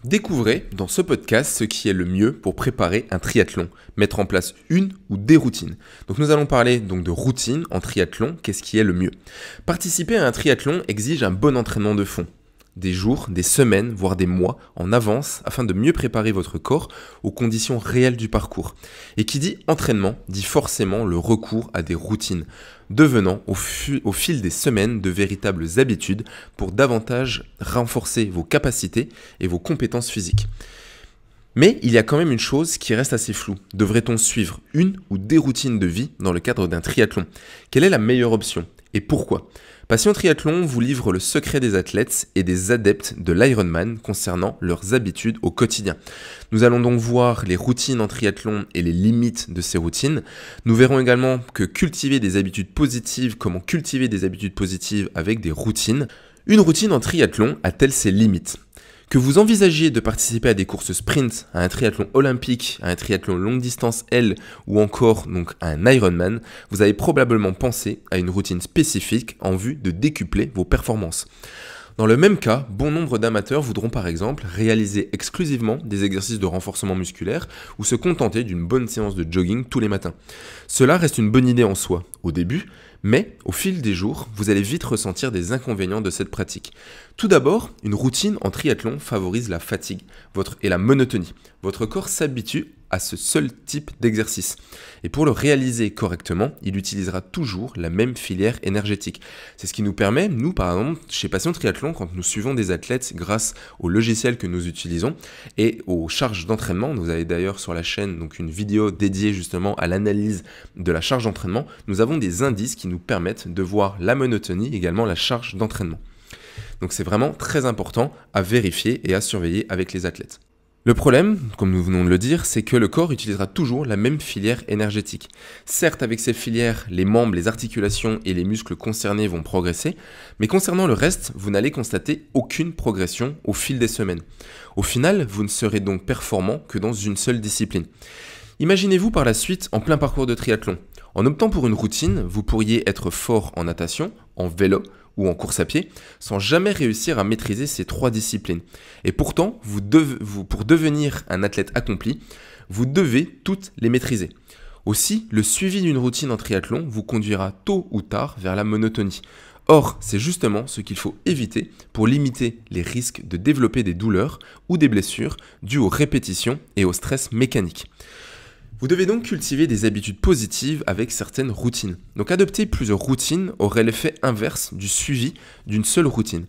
Découvrez dans ce podcast ce qui est le mieux pour préparer un triathlon, mettre en place une ou des routines. Donc nous allons parler donc de routine en triathlon, qu'est-ce qui est le mieux. Participer à un triathlon exige un bon entraînement de fond. Des jours, des semaines, voire des mois en avance afin de mieux préparer votre corps aux conditions réelles du parcours. Et qui dit entraînement dit forcément le recours à des routines, devenant au fil des semaines de véritables habitudes pour davantage renforcer vos capacités et vos compétences physiques. Mais il y a quand même une chose qui reste assez floue. Devrait-on suivre une ou des routines de vie dans le cadre d'un triathlon? Quelle est la meilleure option et pourquoi? Passion Triathlon vous livre le secret des athlètes et des adeptes de l'Ironman concernant leurs habitudes au quotidien. Nous allons donc voir les routines en triathlon et les limites de ces routines. Nous verrons également que cultiver des habitudes positives, comment cultiver des habitudes positives avec des routines. Une routine en triathlon a-t-elle ses limites ? Que vous envisagiez de participer à des courses sprint, à un triathlon olympique, à un triathlon longue distance L ou encore donc à un Ironman, vous avez probablement pensé à une routine spécifique en vue de décupler vos performances. Dans le même cas, bon nombre d'amateurs voudront par exemple réaliser exclusivement des exercices de renforcement musculaire ou se contenter d'une bonne séance de jogging tous les matins. Cela reste une bonne idée en soi, au début, mais au fil des jours, vous allez vite ressentir des inconvénients de cette pratique. Tout d'abord, une routine en triathlon favorise la fatigue et la monotonie. Votre corps s'habitue à ce seul type d'exercice. Et pour le réaliser correctement, il utilisera toujours la même filière énergétique. C'est ce qui nous permet, nous par exemple, chez Passion Triathlon, quand nous suivons des athlètes grâce au logiciel que nous utilisons et aux charges d'entraînement, vous avez d'ailleurs sur la chaîne donc une vidéo dédiée justement à l'analyse de la charge d'entraînement, nous avons des indices qui nous permettent de voir la monotonie, également la charge d'entraînement. Donc c'est vraiment très important à vérifier et à surveiller avec les athlètes. Le problème, comme nous venons de le dire, c'est que le corps utilisera toujours la même filière énergétique. Certes, avec ces filières, les membres, les articulations et les muscles concernés vont progresser, mais concernant le reste, vous n'allez constater aucune progression au fil des semaines. Au final, vous ne serez donc performant que dans une seule discipline. Imaginez-vous par la suite en plein parcours de triathlon. En optant pour une routine, vous pourriez être fort en natation, en vélo ou en course à pied, sans jamais réussir à maîtriser ces trois disciplines. Et pourtant, pour devenir un athlète accompli, vous devez toutes les maîtriser. Aussi, le suivi d'une routine en triathlon vous conduira tôt ou tard vers la monotonie. Or, c'est justement ce qu'il faut éviter pour limiter les risques de développer des douleurs ou des blessures dues aux répétitions et au stress mécanique. Vous devez donc cultiver des habitudes positives avec certaines routines. Donc adopter plusieurs routines aurait l'effet inverse du suivi d'une seule routine.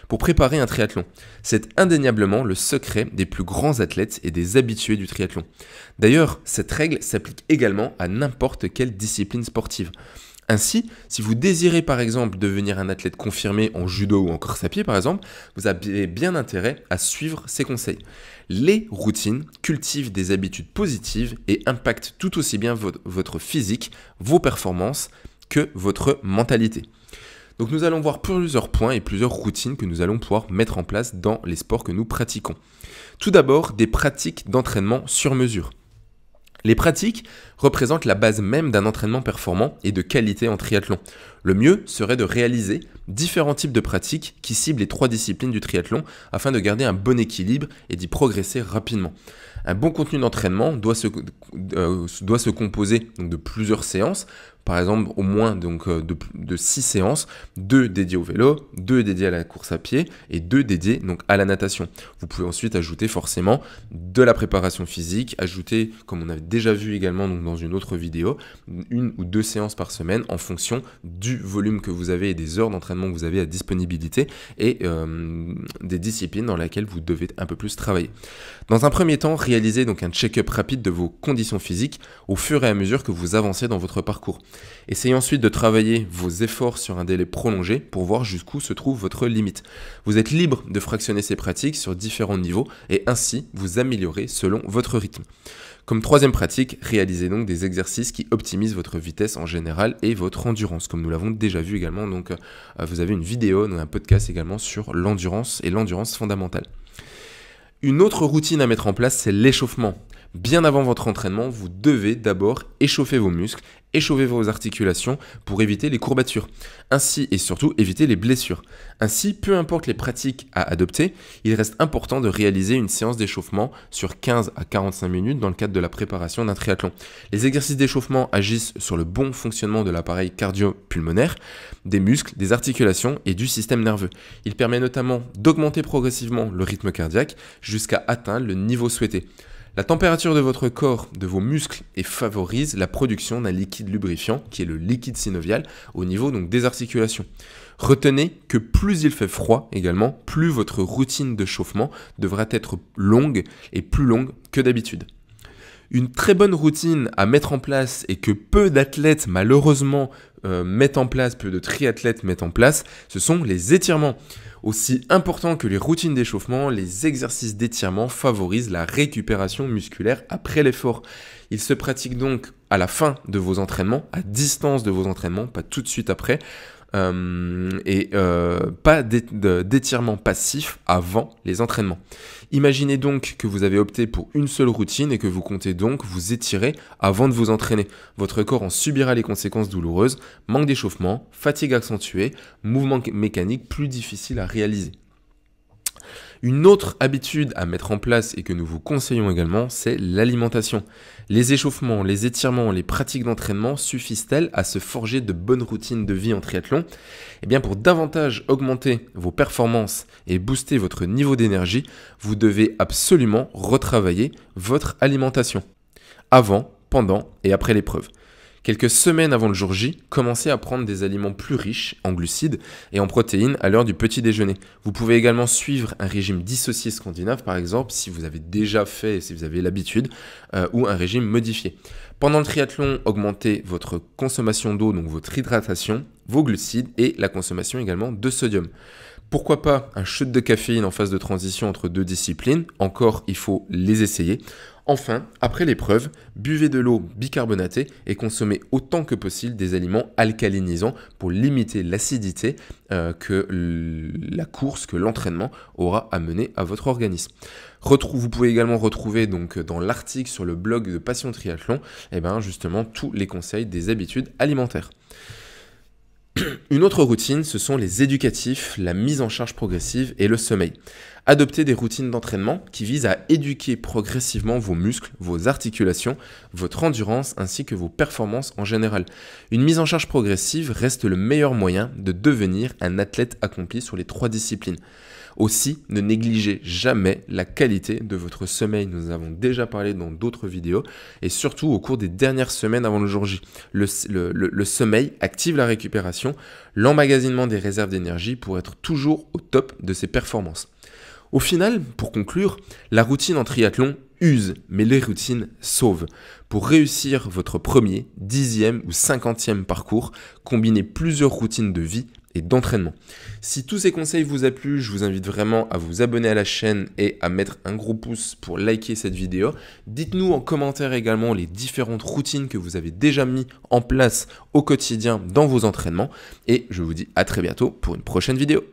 Pour préparer un triathlon, c'est indéniablement le secret des plus grands athlètes et des habitués du triathlon. D'ailleurs, cette règle s'applique également à n'importe quelle discipline sportive. Ainsi, si vous désirez par exemple devenir un athlète confirmé en judo ou en course à pied par exemple, vous avez bien intérêt à suivre ces conseils. Les routines cultivent des habitudes positives et impactent tout aussi bien votre physique, vos performances que votre mentalité. Donc nous allons voir plusieurs points et plusieurs routines que nous allons pouvoir mettre en place dans les sports que nous pratiquons. Tout d'abord, des pratiques d'entraînement sur mesure. Les pratiques représentent la base même d'un entraînement performant et de qualité en triathlon. Le mieux serait de réaliser différents types de pratiques qui ciblent les trois disciplines du triathlon afin de garder un bon équilibre et d'y progresser rapidement. Un bon contenu d'entraînement doit se composer donc, de plusieurs séances, par exemple au moins de 6 séances, 2 dédiées au vélo, 2 dédiées à la course à pied et 2 dédiées donc, à la natation. Vous pouvez ensuite ajouter forcément de la préparation physique, ajouter, comme on avait déjà vu également donc, dans une autre vidéo, 1 ou 2 séances par semaine en fonction du volume que vous avez et des heures d'entraînement que vous avez à disponibilité et des disciplines dans lesquelles vous devez un peu plus travailler. Dans un premier temps, réalisez donc un check-up rapide de vos conditions physiques au fur et à mesure que vous avancez dans votre parcours. Essayez ensuite de travailler vos efforts sur un délai prolongé pour voir jusqu'où se trouve votre limite. Vous êtes libre de fractionner ces pratiques sur différents niveaux et ainsi vous améliorer selon votre rythme. Comme troisième pratique, réalisez donc des exercices qui optimisent votre vitesse en général et votre endurance, comme nous l'avons déjà vu également. Donc, vous avez une vidéo, un podcast également sur l'endurance et l'endurance fondamentale. Une autre routine à mettre en place, c'est l'échauffement. Bien avant votre entraînement, vous devez d'abord échauffer vos muscles, échauffer vos articulations pour éviter les courbatures. Ainsi et surtout éviter les blessures. Ainsi, peu importe les pratiques à adopter, il reste important de réaliser une séance d'échauffement sur 15 à 45 minutes dans le cadre de la préparation d'un triathlon. Les exercices d'échauffement agissent sur le bon fonctionnement de l'appareil cardio-pulmonaire, des muscles, des articulations et du système nerveux. Il permet notamment d'augmenter progressivement le rythme cardiaque jusqu'à atteindre le niveau souhaité. La température de votre corps, de vos muscles, et favorise la production d'un liquide lubrifiant, qui est le liquide synovial, au niveau donc des articulations. Retenez que plus il fait froid également, plus votre routine de chauffement devra être longue et plus longue que d'habitude. Une très bonne routine à mettre en place et que peu d'athlètes malheureusement mettent en place, peu de triathlètes mettent en place, ce sont les étirements. Aussi important que les routines d'échauffement, les exercices d'étirement favorisent la récupération musculaire après l'effort. Ils se pratiquent donc à la fin de vos entraînements, à distance de vos entraînements, pas tout de suite après, pas d'étirement passif avant les entraînements. Imaginez donc que vous avez opté pour une seule routine et que vous comptez donc vous étirer avant de vous entraîner. Votre corps en subira les conséquences douloureuses, manque d'échauffement, fatigue accentuée, mouvement mécanique plus difficile à réaliser. Une autre habitude à mettre en place et que nous vous conseillons également, c'est l'alimentation. Les échauffements, les étirements, les pratiques d'entraînement suffisent-elles à se forger de bonnes routines de vie en triathlon? Eh bien, pour davantage augmenter vos performances et booster votre niveau d'énergie, vous devez absolument retravailler votre alimentation. Avant, pendant et après l'épreuve. Quelques semaines avant le jour J, commencez à prendre des aliments plus riches en glucides et en protéines à l'heure du petit déjeuner. Vous pouvez également suivre un régime dissocié scandinave, par exemple, si vous avez déjà fait, si vous avez l'habitude, ou un régime modifié. Pendant le triathlon, augmentez votre consommation d'eau, donc votre hydratation, vos glucides et la consommation également de sodium. Pourquoi pas un shot de caféine en phase de transition entre deux disciplines? Encore, il faut les essayer. Enfin, après l'épreuve, buvez de l'eau bicarbonatée et consommez autant que possible des aliments alcalinisants pour limiter l'acidité que la course, que l'entraînement aura amené à votre organisme. Vous pouvez également retrouver donc dans l'article sur le blog de Passion Triathlon, justement tous les conseils des habitudes alimentaires. Une autre routine, ce sont les éducatifs, la mise en charge progressive et le sommeil. Adoptez des routines d'entraînement qui visent à éduquer progressivement vos muscles, vos articulations, votre endurance ainsi que vos performances en général. Une mise en charge progressive reste le meilleur moyen de devenir un athlète accompli sur les 3 disciplines. Aussi, ne négligez jamais la qualité de votre sommeil. Nous avons déjà parlé dans d'autres vidéos et surtout au cours des dernières semaines avant le jour J. Le sommeil active la récupération, l'emmagasinement des réserves d'énergie pour être toujours au top de ses performances. Au final, pour conclure, la routine en triathlon use, mais les routines sauvent. Pour réussir votre premier, 10e ou 50e parcours, combinez plusieurs routines de vie et d'entraînement. Si tous ces conseils vous ont plu, je vous invite vraiment à vous abonner à la chaîne et à mettre un gros pouce pour liker cette vidéo. Dites-nous en commentaire également les différentes routines que vous avez déjà mis en place au quotidien dans vos entraînements et je vous dis à très bientôt pour une prochaine vidéo.